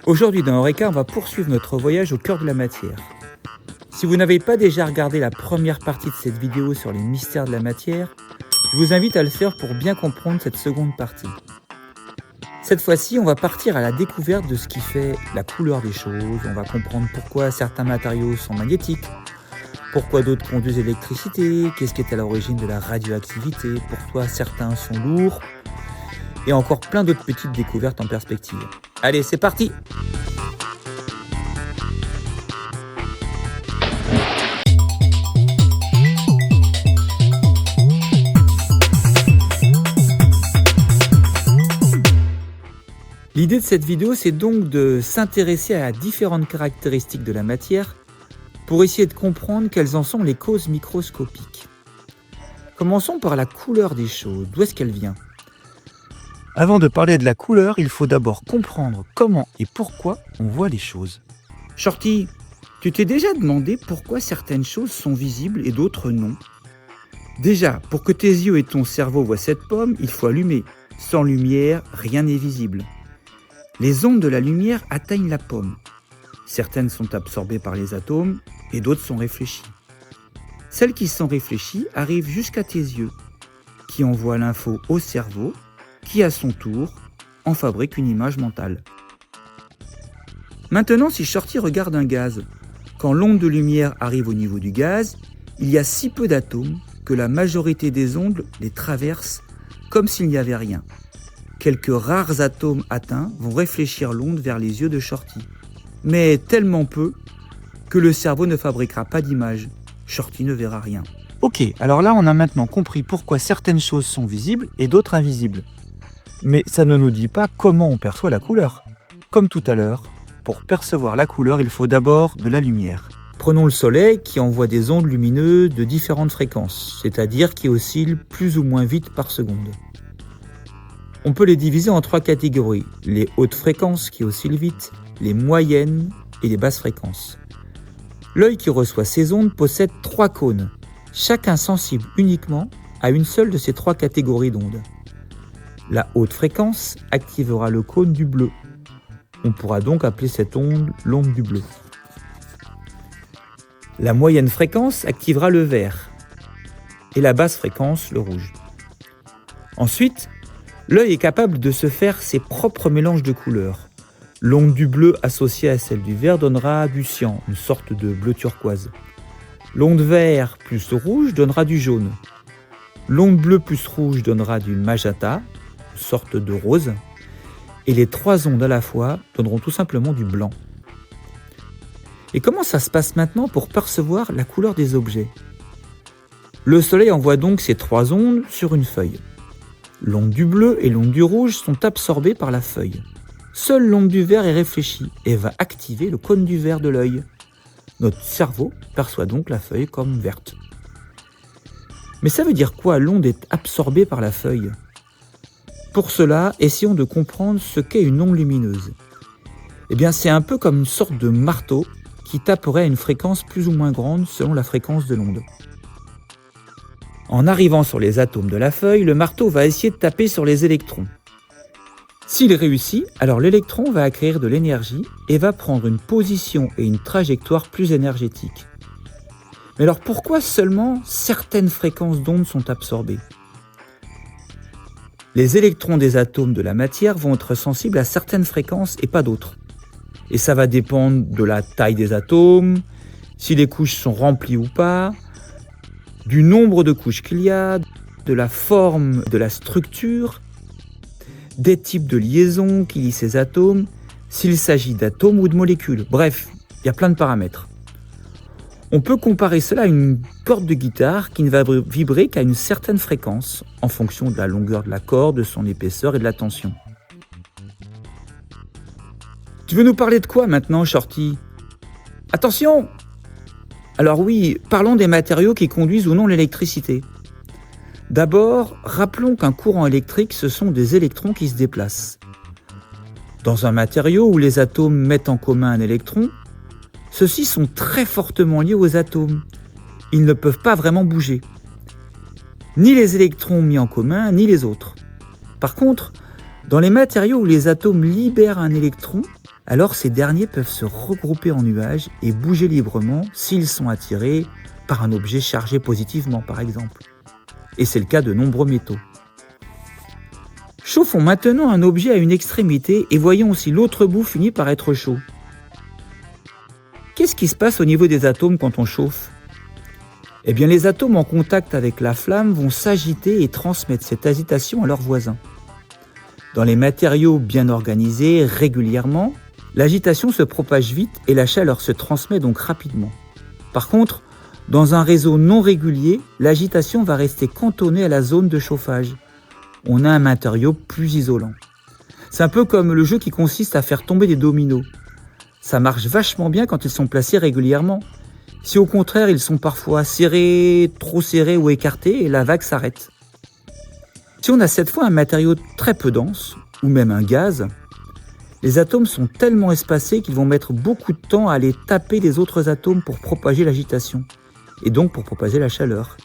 Aujourd'hui dans Eureka, on va poursuivre notre voyage au cœur de la matière. Si vous n'avez pas déjà regardé la première partie de cette vidéo sur les mystères de la matière, je vous invite à le faire pour bien comprendre cette seconde partie. Cette fois-ci, on va partir à la découverte de ce qui fait la couleur des choses, on va comprendre pourquoi certains matériaux sont magnétiques, pourquoi d'autres conduisent l'électricité, qu'est-ce qui est à l'origine de la radioactivité, pourquoi certains sont lourds, et encore plein d'autres petites découvertes en perspective. Allez, c'est parti! L'idée de cette vidéo, c'est donc de s'intéresser à différentes caractéristiques de la matière pour essayer de comprendre quelles en sont les causes microscopiques. Commençons par la couleur des choses. D'où est-ce qu'elle vient ? Avant de parler de la couleur, il faut d'abord comprendre comment et pourquoi on voit les choses. Shorty, tu t'es déjà demandé pourquoi certaines choses sont visibles et d'autres non ? Déjà, pour que tes yeux et ton cerveau voient cette pomme, il faut allumer. Sans lumière, rien n'est visible. Les ondes de la lumière atteignent la pomme. Certaines sont absorbées par les atomes et d'autres sont réfléchies. Celles qui sont réfléchies arrivent jusqu'à tes yeux, qui envoient l'info au cerveau, qui à son tour en fabrique une image mentale. Maintenant, si Shorty regarde un gaz, quand l'onde de lumière arrive au niveau du gaz, il y a si peu d'atomes que la majorité des ondes les traversent comme s'il n'y avait rien. Quelques rares atomes atteints vont réfléchir l'onde vers les yeux de Shorty. Mais tellement peu que le cerveau ne fabriquera pas d'image. Shorty ne verra rien. Ok, alors là on a maintenant compris pourquoi certaines choses sont visibles et d'autres invisibles. Mais ça ne nous dit pas comment on perçoit la couleur. Comme tout à l'heure, pour percevoir la couleur, il faut d'abord de la lumière. Prenons le soleil qui envoie des ondes lumineuses de différentes fréquences, c'est-à-dire qui oscillent plus ou moins vite par seconde. On peut les diviser en 3 catégories, les hautes fréquences qui oscillent vite, les moyennes et les basses fréquences. L'œil qui reçoit ces ondes possède 3 cônes, chacun sensible uniquement à une seule de ces 3 catégories d'ondes. La haute fréquence activera le cône du bleu. On pourra donc appeler cette onde l'onde du bleu. La moyenne fréquence activera le vert et la basse fréquence le rouge. Ensuite, l'œil est capable de se faire ses propres mélanges de couleurs. L'onde du bleu associée à celle du vert donnera du cyan, une sorte de bleu turquoise. L'onde vert plus rouge donnera du jaune. L'onde bleue plus rouge donnera du magenta, une sorte de rose. Et les 3 ondes à la fois donneront tout simplement du blanc. Et comment ça se passe maintenant pour percevoir la couleur des objets ? Le soleil envoie donc ces 3 ondes sur une feuille. L'onde du bleu et l'onde du rouge sont absorbées par la feuille. Seule l'onde du vert est réfléchie et va activer le cône du vert de l'œil. Notre cerveau perçoit donc la feuille comme verte. Mais ça veut dire quoi, l'onde est absorbée par la feuille ? Pour cela, essayons de comprendre ce qu'est une onde lumineuse. Eh bien, c'est un peu comme une sorte de marteau qui taperait à une fréquence plus ou moins grande selon la fréquence de l'onde. En arrivant sur les atomes de la feuille, le marteau va essayer de taper sur les électrons. S'il réussit, alors l'électron va acquérir de l'énergie et va prendre une position et une trajectoire plus énergétiques. Mais alors pourquoi seulement certaines fréquences d'ondes sont absorbées ? Les électrons des atomes de la matière vont être sensibles à certaines fréquences et pas d'autres. Et ça va dépendre de la taille des atomes, si les couches sont remplies ou pas, du nombre de couches qu'il y a, de la forme de la structure, des types de liaisons qui lient ces atomes, s'il s'agit d'atomes ou de molécules. Bref, il y a plein de paramètres. On peut comparer cela à une corde de guitare qui ne va vibrer qu'à une certaine fréquence, en fonction de la longueur de la corde, de son épaisseur et de la tension. Tu veux nous parler de quoi maintenant, Shorty ? Attention ! Alors oui, parlons des matériaux qui conduisent ou non l'électricité. D'abord, rappelons qu'un courant électrique, ce sont des électrons qui se déplacent. Dans un matériau où les atomes mettent en commun un électron, ceux-ci sont très fortement liés aux atomes. Ils ne peuvent pas vraiment bouger. Ni les électrons mis en commun, ni les autres. Par contre, dans les matériaux où les atomes libèrent un électron, alors ces derniers peuvent se regrouper en nuages et bouger librement s'ils sont attirés par un objet chargé positivement, par exemple. Et c'est le cas de nombreux métaux. Chauffons maintenant un objet à une extrémité et voyons si l'autre bout finit par être chaud. Qu'est-ce qui se passe au niveau des atomes quand on chauffe ? Eh bien, les atomes en contact avec la flamme vont s'agiter et transmettre cette agitation à leurs voisins. Dans les matériaux bien organisés, régulièrement, l'agitation se propage vite et la chaleur se transmet donc rapidement. Par contre, dans un réseau non régulier, l'agitation va rester cantonnée à la zone de chauffage. On a un matériau plus isolant. C'est un peu comme le jeu qui consiste à faire tomber des dominos. Ça marche vachement bien quand ils sont placés régulièrement. Si au contraire ils sont parfois serrés, trop serrés ou écartés, la vague s'arrête. Si on a cette fois un matériau très peu dense, ou même un gaz, les atomes sont tellement espacés qu'ils vont mettre beaucoup de temps à aller taper les autres atomes pour propager l'agitation, et donc pour propager la chaleur.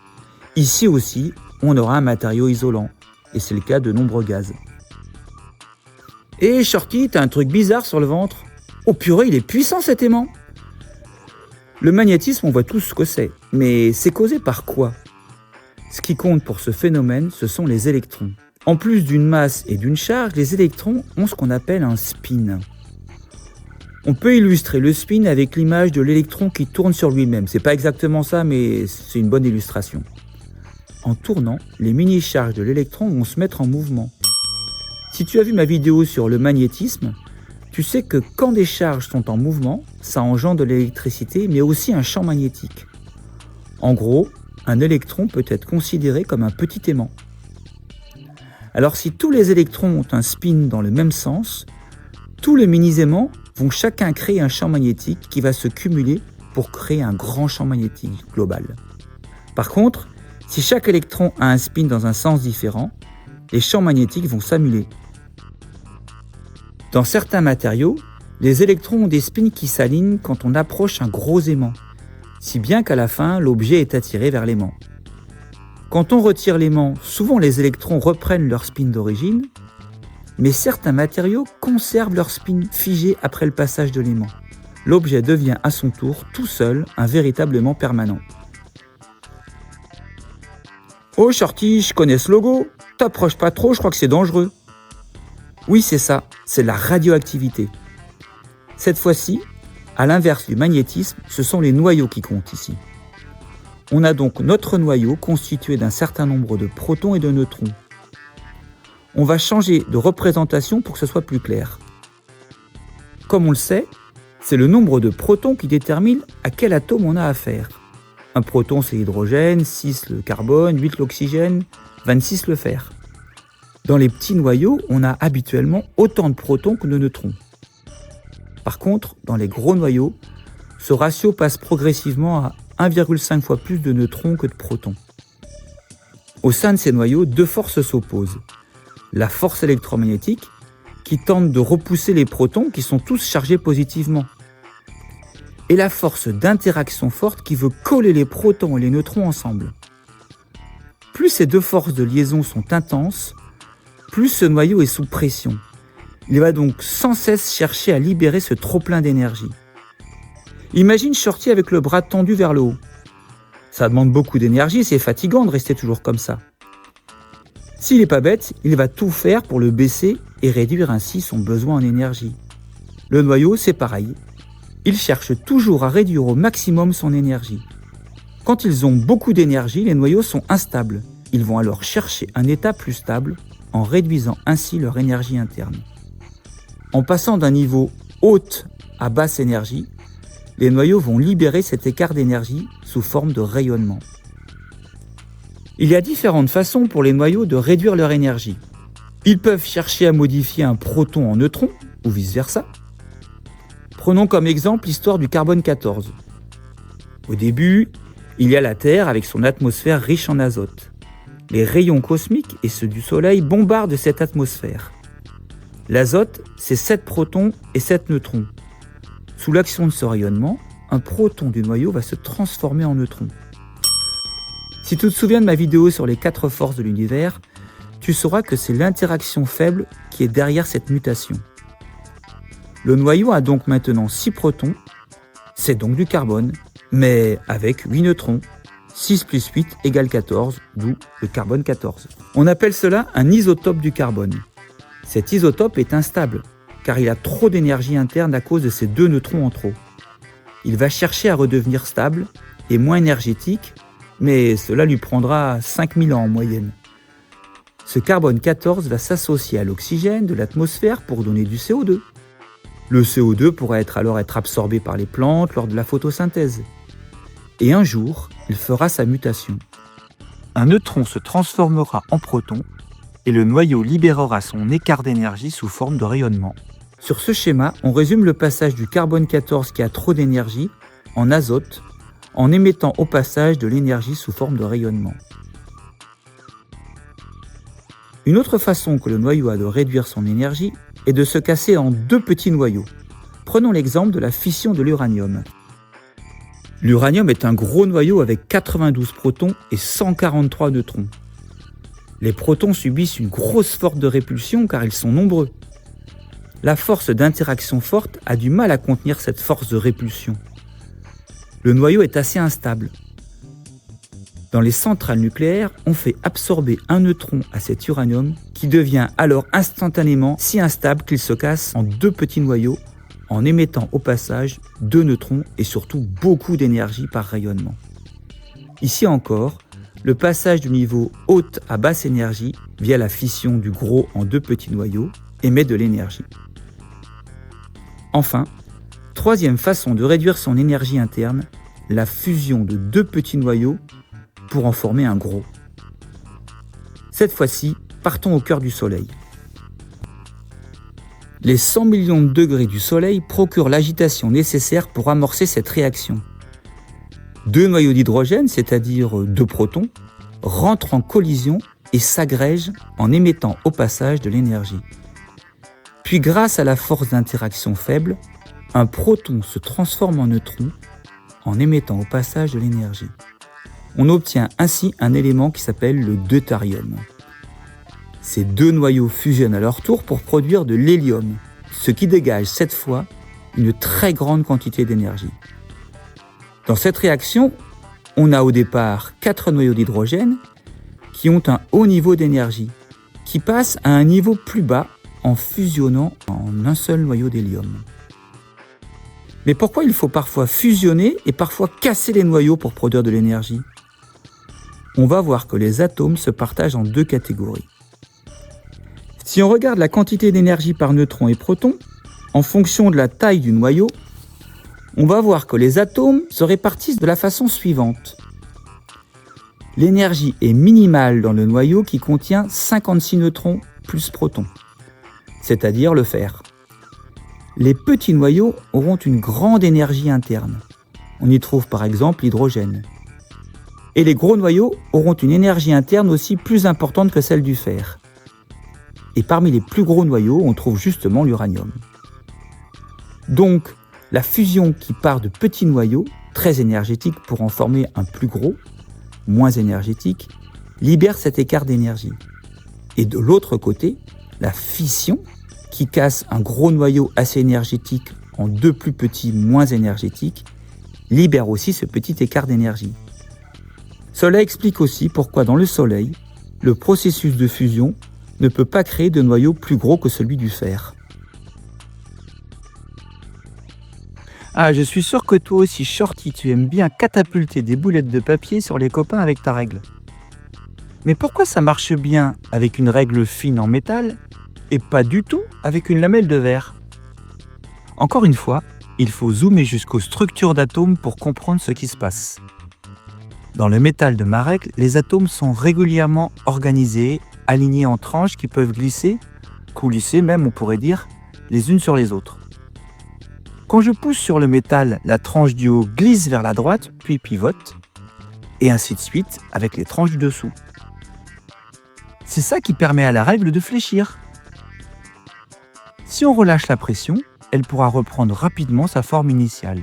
Ici aussi, on aura un matériau isolant, et c'est le cas de nombreux gaz. Et Shorty, t'as un truc bizarre sur le ventre. Oh purée, il est puissant cet aimant. Le magnétisme, on voit tous ce que c'est, mais c'est causé par quoi ? Ce qui compte pour ce phénomène, ce sont les électrons. En plus d'une masse et d'une charge, les électrons ont ce qu'on appelle un spin. On peut illustrer le spin avec l'image de l'électron qui tourne sur lui-même. C'est pas exactement ça, mais c'est une bonne illustration. En tournant, les mini-charges de l'électron vont se mettre en mouvement. Si tu as vu ma vidéo sur le magnétisme, tu sais que quand des charges sont en mouvement, ça engendre de l'électricité, mais aussi un champ magnétique. En gros, un électron peut être considéré comme un petit aimant. Alors si tous les électrons ont un spin dans le même sens, tous les mini-aimants vont chacun créer un champ magnétique qui va se cumuler pour créer un grand champ magnétique global. Par contre, si chaque électron a un spin dans un sens différent, les champs magnétiques vont s'annuler. Dans certains matériaux, les électrons ont des spins qui s'alignent quand on approche un gros aimant, si bien qu'à la fin, l'objet est attiré vers l'aimant. Quand on retire l'aimant, souvent les électrons reprennent leur spin d'origine, mais certains matériaux conservent leur spin figé après le passage de l'aimant. L'objet devient à son tour, tout seul, un véritable aimant permanent. Oh Shorty, je connais ce logo, t'approches pas trop, je crois que c'est dangereux. Oui, c'est ça, c'est la radioactivité. Cette fois-ci, à l'inverse du magnétisme, ce sont les noyaux qui comptent ici. On a donc notre noyau constitué d'un certain nombre de protons et de neutrons. On va changer de représentation pour que ce soit plus clair. Comme on le sait, c'est le nombre de protons qui détermine à quel atome on a affaire. Un proton, c'est l'hydrogène, 6 le carbone, 8 l'oxygène, 26 le fer. Dans les petits noyaux, on a habituellement autant de protons que de neutrons. Par contre, dans les gros noyaux, ce ratio passe progressivement à 1,5 fois plus de neutrons que de protons. Au sein de ces noyaux, deux forces s'opposent. La force électromagnétique, qui tente de repousser les protons qui sont tous chargés positivement, et la force d'interaction forte qui veut coller les protons et les neutrons ensemble. Plus ces deux forces de liaison sont intenses, plus ce noyau est sous pression. Il va donc sans cesse chercher à libérer ce trop-plein d'énergie. Imagine Shorty avec le bras tendu vers le haut. Ça demande beaucoup d'énergie, c'est fatigant de rester toujours comme ça. S'il n'est pas bête, il va tout faire pour le baisser et réduire ainsi son besoin en énergie. Le noyau, c'est pareil. Il cherche toujours à réduire au maximum son énergie. Quand ils ont beaucoup d'énergie, les noyaux sont instables. Ils vont alors chercher un état plus stable en réduisant ainsi leur énergie interne. En passant d'un niveau haute à basse énergie, les noyaux vont libérer cet écart d'énergie sous forme de rayonnement. Il y a différentes façons pour les noyaux de réduire leur énergie. Ils peuvent chercher à modifier un proton en neutron, ou vice-versa. Prenons comme exemple l'histoire du carbone 14. Au début, il y a la Terre avec son atmosphère riche en azote. Les rayons cosmiques et ceux du Soleil bombardent cette atmosphère. L'azote, c'est 7 protons et 7 neutrons. Sous l'action de ce rayonnement, un proton du noyau va se transformer en neutron. Si tu te souviens de ma vidéo sur les 4 forces de l'univers, tu sauras que c'est l'interaction faible qui est derrière cette mutation. Le noyau a donc maintenant 6 protons, c'est donc du carbone, mais avec 8 neutrons. 6 plus 8 égale 14, d'où le carbone 14. On appelle cela un isotope du carbone. Cet isotope est instable, car il a trop d'énergie interne à cause de ces 2 neutrons en trop. Il va chercher à redevenir stable et moins énergétique, mais cela lui prendra 5000 ans en moyenne. Ce carbone 14 va s'associer à l'oxygène de l'atmosphère pour donner du CO2. Le CO2 pourrait alors être absorbé par les plantes lors de la photosynthèse. Et un jour, il fera sa mutation. Un neutron se transformera en proton et le noyau libérera son écart d'énergie sous forme de rayonnement. Sur ce schéma, on résume le passage du carbone 14 qui a trop d'énergie en azote en émettant au passage de l'énergie sous forme de rayonnement. Une autre façon que le noyau a de réduire son énergie est de se casser en 2 petits noyaux. Prenons l'exemple de la fission de l'uranium. L'uranium est un gros noyau avec 92 protons et 143 neutrons. Les protons subissent une grosse force de répulsion car ils sont nombreux. La force d'interaction forte a du mal à contenir cette force de répulsion. Le noyau est assez instable. Dans les centrales nucléaires, on fait absorber un neutron à cet uranium qui devient alors instantanément si instable qu'il se casse en 2 petits noyaux en émettant au passage 2 neutrons et surtout beaucoup d'énergie par rayonnement. Ici encore, le passage du niveau haute à basse énergie via la fission du gros en 2 petits noyaux émet de l'énergie. Enfin, troisième façon de réduire son énergie interne, la fusion de 2 petits noyaux pour en former un gros. Cette fois-ci, partons au cœur du Soleil. Les 100 millions de degrés du Soleil procurent l'agitation nécessaire pour amorcer cette réaction. 2 noyaux d'hydrogène, c'est-à-dire 2 protons, rentrent en collision et s'agrègent en émettant au passage de l'énergie. Puis grâce à la force d'interaction faible, un proton se transforme en neutron en émettant au passage de l'énergie. On obtient ainsi un élément qui s'appelle le deutérium. Ces 2 noyaux fusionnent à leur tour pour produire de l'hélium, ce qui dégage cette fois une très grande quantité d'énergie. Dans cette réaction, on a au départ 4 noyaux d'hydrogène qui ont un haut niveau d'énergie, qui passent à un niveau plus bas en fusionnant en un seul noyau d'hélium. Mais pourquoi il faut parfois fusionner et parfois casser les noyaux pour produire de l'énergie ? On va voir que les atomes se partagent en 2 catégories. Si on regarde la quantité d'énergie par neutron et proton, en fonction de la taille du noyau, on va voir que les atomes se répartissent de la façon suivante. L'énergie est minimale dans le noyau qui contient 56 neutrons plus protons, c'est-à-dire le fer. Les petits noyaux auront une grande énergie interne. On y trouve par exemple l'hydrogène. Et les gros noyaux auront une énergie interne aussi plus importante que celle du fer. Et parmi les plus gros noyaux, on trouve justement l'uranium. Donc, la fusion qui part de petits noyaux, très énergétiques pour en former un plus gros, moins énergétique, libère cet écart d'énergie. Et de l'autre côté, la fission, qui casse un gros noyau assez énergétique en 2 plus petits moins énergétiques, libère aussi ce petit écart d'énergie. Cela explique aussi pourquoi dans le Soleil, le processus de fusion ne peut pas créer de noyau plus gros que celui du fer. Ah, je suis sûr que toi aussi, Shorty, tu aimes bien catapulter des boulettes de papier sur les copains avec ta règle. Mais pourquoi ça marche bien avec une règle fine en métal et pas du tout avec une lamelle de verre ? Encore une fois, il faut zoomer jusqu'aux structures d'atomes pour comprendre ce qui se passe. Dans le métal de ma règle, les atomes sont régulièrement organisés, alignés en tranches qui peuvent glisser, coulisser même on pourrait dire, les unes sur les autres. Quand je pousse sur le métal, la tranche du haut glisse vers la droite, puis pivote, et ainsi de suite avec les tranches du dessous. C'est ça qui permet à la règle de fléchir. Si on relâche la pression, elle pourra reprendre rapidement sa forme initiale.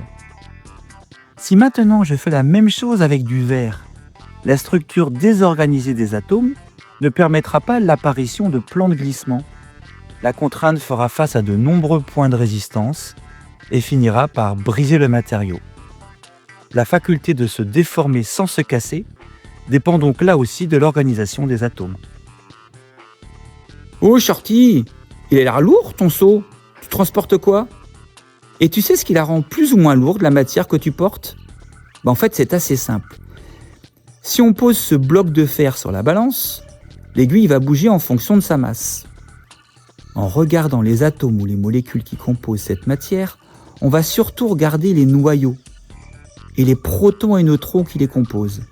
Si maintenant je fais la même chose avec du verre, la structure désorganisée des atomes ne permettra pas l'apparition de plans de glissement. la contrainte fera face à de nombreux points de résistance et finira par briser le matériau. La faculté de se déformer sans se casser dépend donc là aussi de l'organisation des atomes. Oh Shorty, il a l'air lourd ton seau. Tu transportes quoi? Et tu sais ce qui la rend plus ou moins lourde, la matière que tu portes? En fait, c'est assez simple. Si on pose ce bloc de fer sur la balance, l'aiguille va bouger en fonction de sa masse. En regardant les atomes ou les molécules qui composent cette matière, on va surtout regarder les noyaux et les protons et neutrons qui les composent.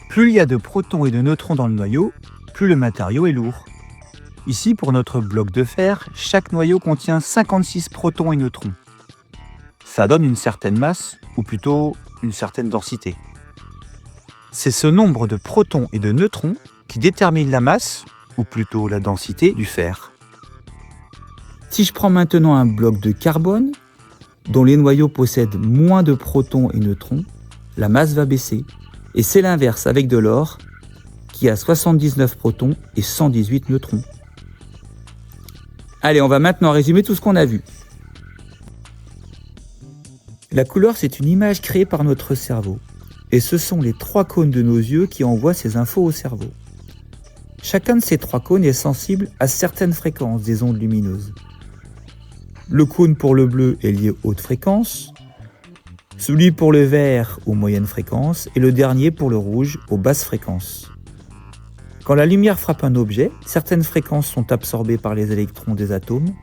Plus il y a de protons et de neutrons dans le noyau, plus le matériau est lourd. Ici, pour notre bloc de fer, chaque noyau contient 56 protons et neutrons. Ça donne une certaine masse, ou plutôt une certaine densité. C'est ce nombre de protons et de neutrons qui détermine la masse, ou plutôt la densité, du fer. Si je prends maintenant un bloc de carbone, dont les noyaux possèdent moins de protons et neutrons, la masse va baisser. Et c'est l'inverse avec de l'or, qui a 79 protons et 118 neutrons. Allez, on va maintenant résumer tout ce qu'on a vu. La couleur, c'est une image créée par notre cerveau. Et ce sont les 3 cônes de nos yeux qui envoient ces infos au cerveau. Chacun de ces 3 cônes est sensible à certaines fréquences des ondes lumineuses. Le cône pour le bleu est lié aux hautes fréquences, celui pour le vert aux moyennes fréquences et le dernier pour le rouge aux basses fréquences. Quand la lumière frappe un objet, certaines fréquences sont absorbées par les électrons des atomes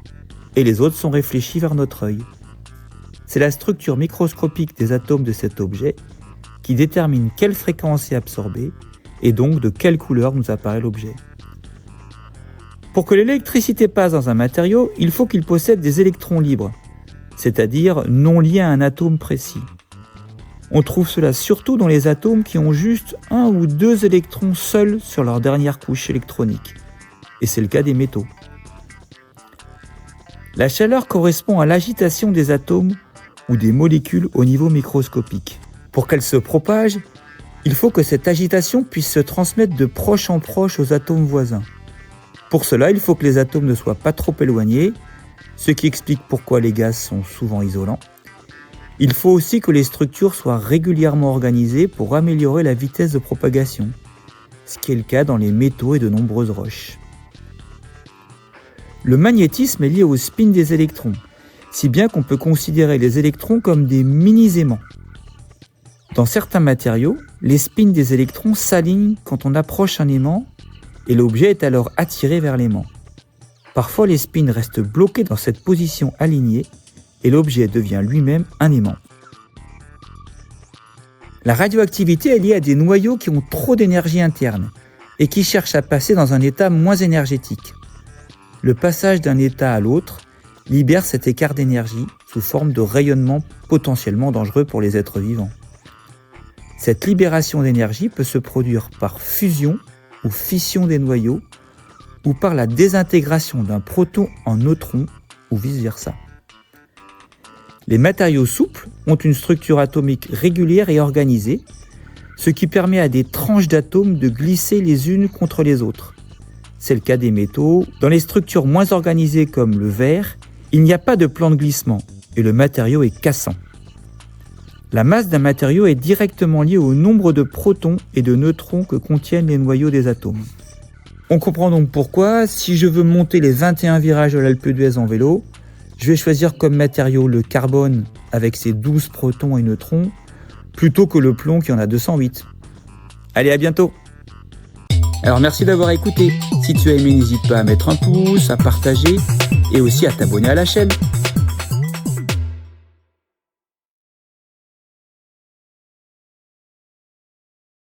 et les autres sont réfléchies vers notre œil. C'est la structure microscopique des atomes de cet objet qui détermine quelle fréquence est absorbée et donc de quelle couleur nous apparaît l'objet. Pour que l'électricité passe dans un matériau, il faut qu'il possède des électrons libres, c'est-à-dire non liés à un atome précis. On trouve cela surtout dans les atomes qui ont juste 1 ou 2 électrons seuls sur leur dernière couche électronique. Et c'est le cas des métaux. La chaleur correspond à l'agitation des atomes ou des molécules au niveau microscopique. Pour qu'elle se propage, il faut que cette agitation puisse se transmettre de proche en proche aux atomes voisins. Pour cela, il faut que les atomes ne soient pas trop éloignés, ce qui explique pourquoi les gaz sont souvent isolants. Il faut aussi que les structures soient régulièrement organisées pour améliorer la vitesse de propagation, ce qui est le cas dans les métaux et de nombreuses roches. Le magnétisme est lié au spin des électrons, si bien qu'on peut considérer les électrons comme des mini-aimants. Dans certains matériaux, les spins des électrons s'alignent quand on approche un aimant et l'objet est alors attiré vers l'aimant. Parfois, les spins restent bloqués dans cette position alignée et l'objet devient lui-même un aimant. La radioactivité est liée à des noyaux qui ont trop d'énergie interne et qui cherchent à passer dans un état moins énergétique. Le passage d'un état à l'autre libère cet écart d'énergie sous forme de rayonnement potentiellement dangereux pour les êtres vivants. Cette libération d'énergie peut se produire par fusion ou fission des noyaux ou par la désintégration d'un proton en neutron ou vice-versa. Les matériaux souples ont une structure atomique régulière et organisée, ce qui permet à des tranches d'atomes de glisser les unes contre les autres. C'est le cas des métaux. Dans les structures moins organisées comme le verre, il n'y a pas de plan de glissement et le matériau est cassant. La masse d'un matériau est directement liée au nombre de protons et de neutrons que contiennent les noyaux des atomes. On comprend donc pourquoi, si je veux monter les 21 virages de l'Alpe d'Huez en vélo, je vais choisir comme matériau le carbone avec ses 12 protons et neutrons, plutôt que le plomb qui en a 208. Allez, à bientôt! Alors merci d'avoir écouté. Si tu as aimé, n'hésite pas à mettre un pouce, à partager et aussi à t'abonner à la chaîne.